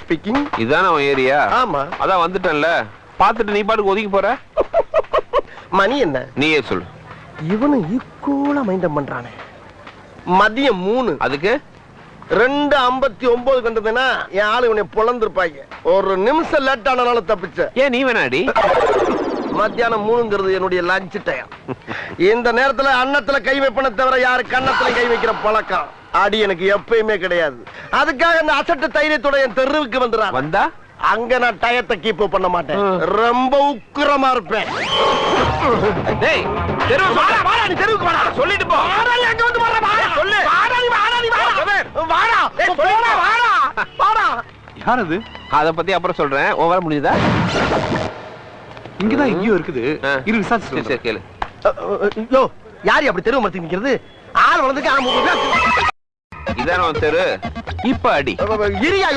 Speaking. இதான உன் area? ஆமா. அதான் வந்துட்டேன்ல, பாத்துட்டு நீ பாட்டுக்கு ஒதுக்கி போற. மணி என்ன? நீயே சொல்லு. இவனு ஈக்குவலா மைண்டம் பண்றானே. மதியம் 3. அதுக்கு 2:59 கண்டதுன்னா என் ஆளு இவனை பொழந்திருப்பாங்க. ஒரு நிமிஷம் லேட் ஆனால தப்பிச்ச. ஏன் நீ வேணாடி? மத்தியானம் 3ங்கிறது என்னுடைய லஞ்ச் டைம். இந்த நேரத்துல அன்னத்துல கை வைப்பன தவிர யாரு கன்னத்துல கை வைக்கிற பழக்கம் அடி எனக்கு எப்பயுமே கிடையாது. அதுக்காக இந்த அசட்டு தைரியத்தோட என் தெருவுக்கு வந்துடுறான். வந்தா அங்க நான் டயத்தை கீப் பண்ண மாட்டேன். ரொம்ப உக்கிரமா இருப்பேன். டேய், தெருவுக்கு வாடா, வாடா, நீ தெருவுக்கு வாடா. சொல்லிட்டு போ. வாடா, நீ அங்க வந்து வாடா, வாடா. சொல்லு. வாடா, நீ வாடா, நீ வாடா. வாடா. ஏய், சொல்லுடா, வாடா. வாடா. யார் அது? அத பத்தி அப்புறம் சொல்றேன். உன் வேலை முடிஞ்சதா? இங்கதான் எங்கேயோ இருக்குது. இரு சரி, விசாரிச்சு சரி, கேளு. யோ, யாரு அப்படி தெருவு மரத்துக்கு நிக்கிறது? ஆள் வளர்ந்துக்கு இதான உன் தெரு. இப்ப அடி. இரியா